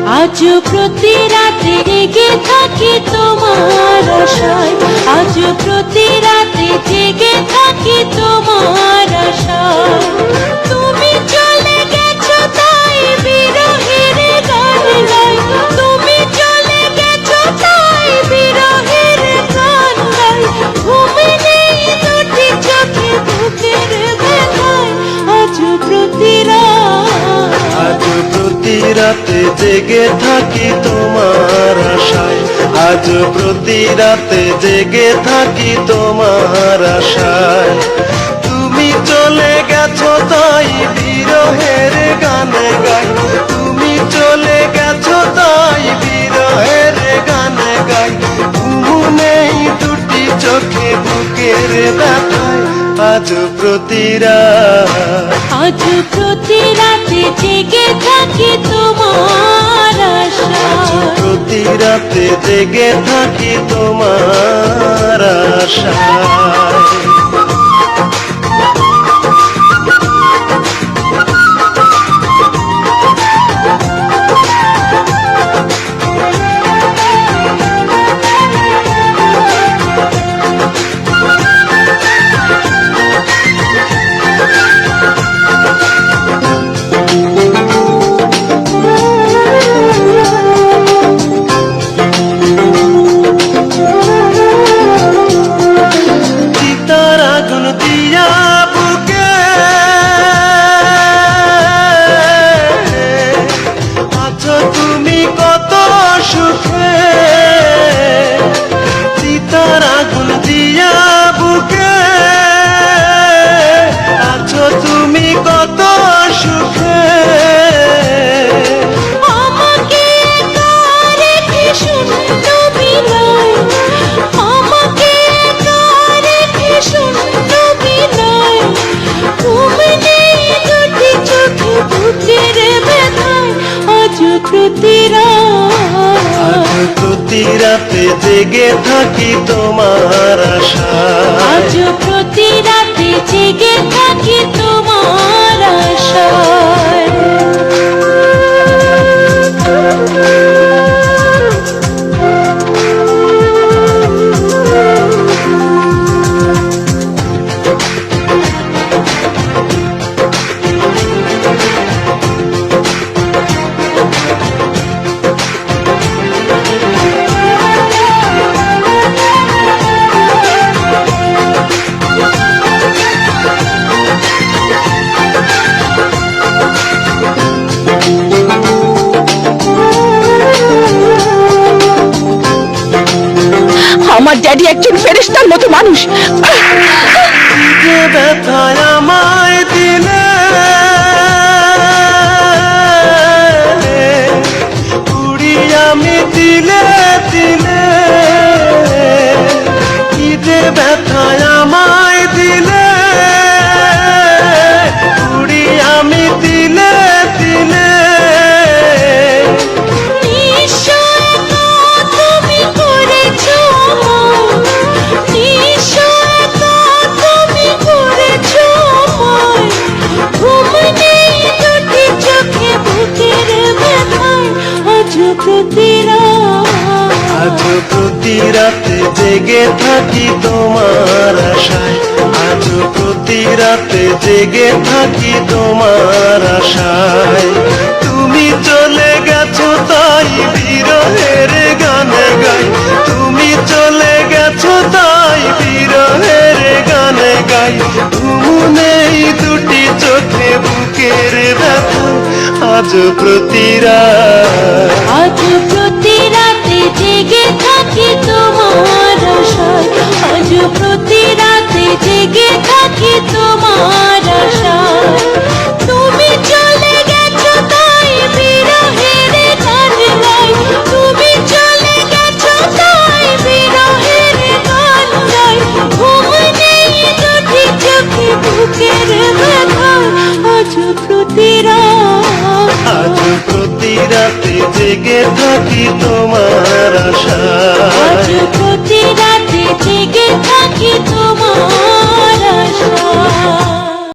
আজ প্রতি রাতে জেগে থাকি তোমার আশায়, আজ প্রতি রাতে জেগে থাকি তোমার আশায়। তুমি চলে গেছো তাই বিরহের গান গাই, তুমি চলে গেছো তাই বিরহের গান গাই। ঘুম নেই দুটি চোখে বুকের ব্যথায়, আজ প্রতি রাতে জেগে থাকি তোমার আশায়, আজ প্রতি রাতে জেগে থাকি তোমার আশায়। তুমি চলে গেছো তাই বিরহের গান গাই, তুমি চলে গেছো তাই বিরহের গান গাই। ঘুম নেই দুটি চোখে বুকের ব্যথায়, আজ প্রতি রাতে জেগে থাকি তোমার আশায়, আজ প্রতি রাতে জেগে থাকি তোমার আশায়। আজ প্রতি রাতে জেগে থাকি তোমার আশায়, আজ প্রতি রাতে জেগে থাকি তোমার আশায়। আমার ড্যাডি একজন ফেরেশতার মতো মানুষ। ব্যথায় আমায় দিলে উড়ি আমি দিলে দিলে, ঈদে ব্যথায় আমায় দিলে উড়ি আমি দিলে দিলে। আজ প্রতি রাতে জেগে থাকি তোমার আশায়, আজ প্রতি রাতে জেগে থাকি তোমার আশায়। তুমি চলে গেছো তাই বিরহের গান গাই, তুমি চলে গেছো তাই বিরহের গান গাই। ঘুম নেই দুটি চোখে বুকের ব্যথা, আজ প্রতি রাতে জেগে থাকি তোমার আশায়, আজ প্রতি রাতে জেগে থাকি তোমার আশায়। তুমি চলে গেছো তাই বিরহের গান গাই, তুমি চলে গেছো তাই বিরহের গান গাই। ঘুম নেই দুটি চোখে বুকের ব্যথায়, আজ প্রতি রাতে জেগে থাকি তোমার আশায়, আজ প্রতি রাতে জেগে থাকি তোমার আশায়।